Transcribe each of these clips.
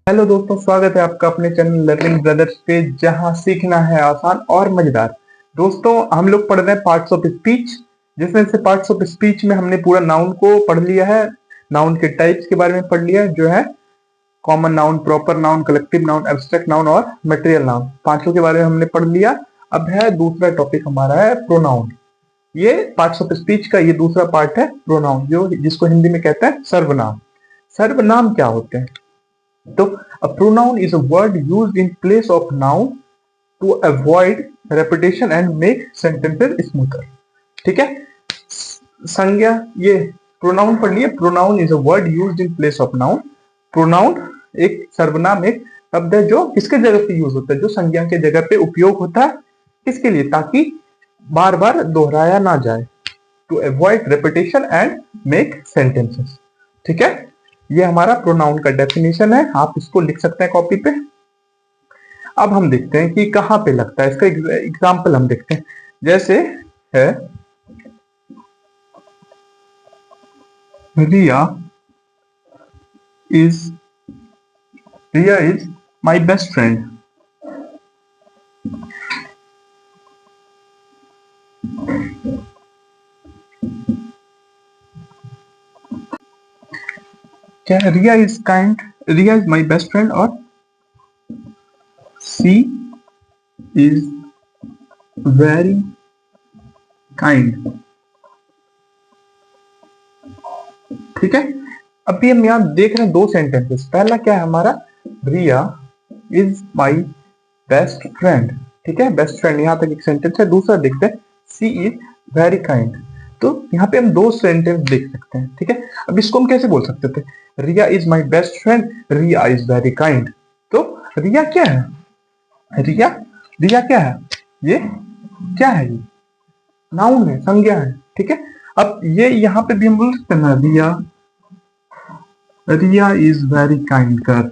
Hello दोस्तों, स्वागत है आपका अपने चैनल लर्निंग ब्रदर्स पे, जहां सीखना है आसान और मजेदार। दोस्तों, हम लोग पढ़ रहे हैं पार्ट्स ऑफ स्पीच, जिसमें से पार्ट्स ऑफ स्पीच में हमने पूरा नाउन को पढ़ लिया है। नाउन के टाइप्स के बारे में पढ़ लिया है, जो है common noun, proper noun, collective noun, abstract noun और मटेरियल नाउन। पांचों के बारे में हमने पढ़ लिया। अब है दूसरा टॉपिक हमारा है प्रोनाउन। ये पार्ट्स ऑफ स्पीच का ये दूसरा पार्ट है प्रोनाउन, जो जिसको हिंदी में कहते हैं सर्वनाम। सर्वनाम क्या होते हैं? तो a pronoun is a word used in place of noun to avoid repetition and make sentences smoother। ठीक है, संज्ञा ये प्रोनाउन पढ़ लिए। Pronoun is a word used in place of noun. Pronoun एक सर्वनाम, एक शब्द है जो किसके जगह पे यूज होता है, जो संज्ञा के जगह पे उपयोग होता है। किसके लिए? ताकि बार बार दोहराया ना जाए, to avoid repetition and make sentences. ठीक है, ये हमारा प्रोनाउन का डेफिनेशन है, आप इसको लिख सकते हैं कॉपी पे। अब हम देखते हैं कि कहां पे लगता है। इसका एग्जांपल हम देखते हैं, जैसे है Riya is my best friend. क्या है? Riya is kind, Riya is my best friend, और सी इज वेरी काइंड। ठीक है, अभी हम यहां देख रहे हैं दो सेंटेंसेस। पहला क्या है हमारा? रिया इज माई बेस्ट फ्रेंड। ठीक है, बेस्ट फ्रेंड यहां तक एक सेंटेंस है। दूसरा देखते हैं, सी इज वेरी काइंड। तो यहाँ पे हम दो सेंटेंस देख सकते हैं। ठीक है, अब इसको हम कैसे बोल सकते थे? Riya is my best friend, Riya is very kind. तो रिया क्या है? रिया रिया क्या है? ये क्या है? ये नाउन है, संज्ञा है। ठीक है, अब ये यहाँ पे भी हम बोल सकते हैं ना, रिया इज वेरी काइंड कर,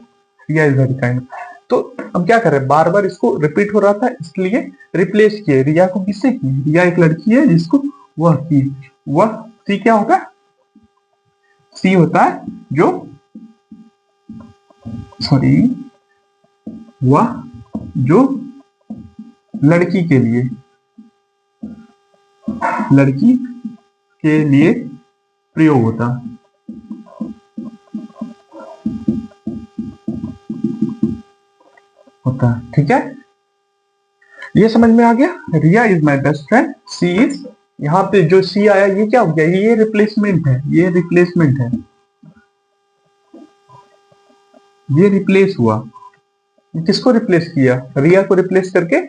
रिया इज वेरी काइंड। तो हम क्या कर रहे हैं, बार बार इसको रिपीट हो रहा था, इसलिए रिप्लेस किए। रिया को किससे की? रिया एक लड़की है जिसको वह की। वह सी क्या होगा? सी होता है जो, सॉरी, वह जो लड़की के लिए, लड़की के लिए प्रयोग होता। ठीक है, ये समझ में आ गया। Riya is my best friend, she is, यहाँ पे जो सी आया ये क्या हो गया? ये रिप्लेसमेंट है, ये रिप्लेसमेंट है, ये रिप्लेस हुआ। किसको रिप्लेस किया? रिया को रिप्लेस करके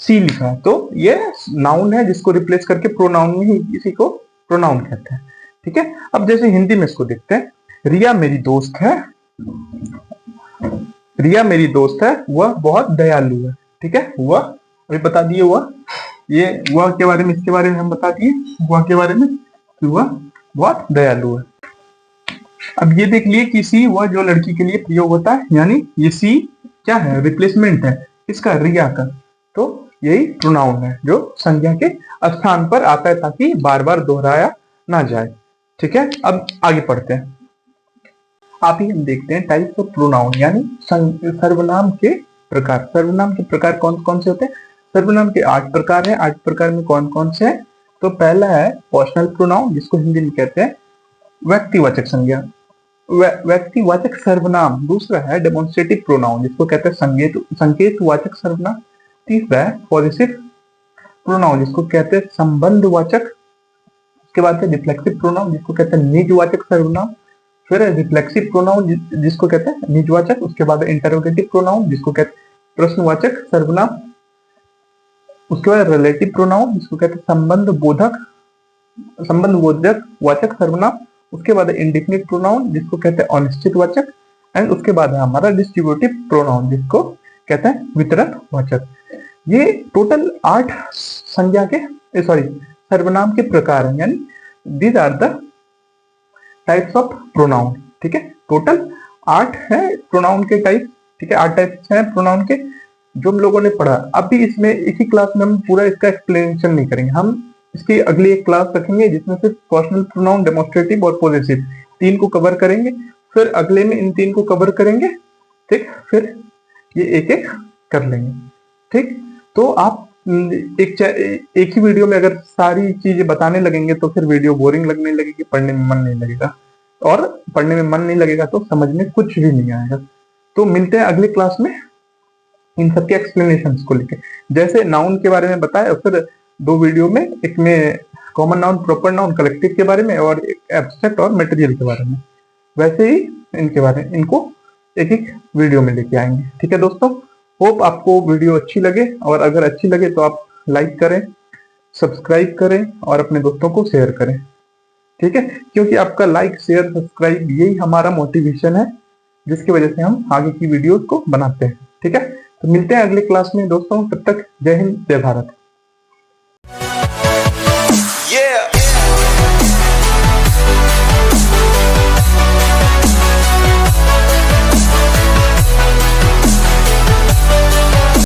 सी लिखा। तो ये नाउन है जिसको रिप्लेस करके प्रोनाउन में ही, इसी को प्रोनाउन कहते हैं। ठीक है, अब जैसे हिंदी में इसको देखते हैं। रिया मेरी दोस्त है, रिया मेरी दोस्त है, वह बहुत दयालु है। ठीक है, वह अभी बता दिए, वह, ये वह के बारे में, इसके बारे में हम बता दिए, वह के बारे में कि वह बहुत दयालु है। अब ये देख लिए कि सी वह जो लड़की के लिए प्रयोग होता है, यानी ये सी क्या है? रिप्लेसमेंट है इसका, रिया का। तो यही प्रोनाउन है जो संज्ञा के स्थान पर आता है, ताकि बार बार दोहराया ना जाए। ठीक है, अब आगे पढ़ते हैं। आप ही हम देखते हैं टाइप्स ऑफ प्रोनाउन, यानी सर्वनाम के प्रकार। सर्वनाम के प्रकार कौन कौन से होते हैं? सर्वनाम के 8 प्रकार हैं। 8 प्रकार में कौन कौन से हैं? तो पहला है पर्सनल प्रोनाउन, जिसको हिंदी में कहते हैं व्यक्तिवाचक संज्ञा, व्यक्तिवाचक सर्वनाम। दूसरा है डेमोन्स्ट्रेटिव प्रोनाउन, जिसको कहते हैं संकेतवाचक सर्वनाम। तीसरा है पॉजिटिव प्रोनाउन, जिसको कहते हैं संबंधवाचक। उसके बाद है रिफ्लेक्सिव प्रोनाउन, जिसको कहते हैं निजवाचक सर्वनाम। फिर है रिफ्लेक्सिव प्रोनाउन, जिसको कहते हैं निजवाचक। उसके बाद है इंटरोगेटिव प्रोनाउन, जिसको कहते हैं प्रश्नवाचक सर्वनाम। उसके बाद रिलेटिव प्रोनाउन, जिसको कहते हैं संबंधबोधक वाचक सर्वनाम। उसके बाद है इंडिफिनिट प्रोनाउन, जिसको कहते हैं अनिश्चित वाचक। एंड उसके बाद है हमारा डिस्ट्रीब्यूटिव प्रोनाउन, जिसको कहते हैं वितरण वाचक। ये टोटल 8 संज्ञा के, सॉरी, सर्वनाम के प्रकार हैं, यानी these are the types of pronoun. ठीक है, टोटल 8 है प्रोनाउन के टाइप। ठीक है, 8 टाइप्स हैं प्रोनाउन के जो हम लोगों ने पढ़ा। अभी इसमें एक ही क्लास में हम पूरा इसका एक्सप्लेनेशन नहीं करेंगे, हम इसकी अगली एक क्लास रखेंगे जिसमें सिर्फ पर्सनल प्रोनाउन, डेमोन्स्ट्रेटिव और पॉजिटिव 3 को कवर करेंगे। फिर अगले में इन 3 को कवर करेंगे। ठीक, फिर ये एक एक कर लेंगे। ठीक, तो आप एक ही वीडियो में अगर सारी चीजें बताने लगेंगे तो फिर वीडियो बोरिंग लगने लगेगी, पढ़ने में मन नहीं लगेगा, और पढ़ने में मन नहीं लगेगा तो समझ में कुछ भी नहीं आएगा। तो मिलते हैं अगली क्लास में इन सबके एक्सप्लेनेशन को लेके। जैसे नाउन के बारे में बताया, फिर 2 वीडियो में, एक में common noun, proper noun, collective के बारे में, और एक एब्स्ट्रैक्ट और मटेरियल के बारे में। वैसे ही इनके बारे में, इनको एक एक वीडियो में लेके आएंगे। ठीक है दोस्तों, होप आपको वीडियो अच्छी लगे, और अगर अच्छी लगे तो आप लाइक करें, सब्सक्राइब करें और अपने दोस्तों को शेयर करें। ठीक है, क्योंकि आपका लाइक, शेयर, सब्सक्राइब यही हमारा मोटिवेशन है, जिसकी वजह से हम आगे की वीडियोस को बनाते हैं। ठीक है, तो मिलते हैं अगली क्लास में दोस्तों, तब तक जय हिंद, जय भारत।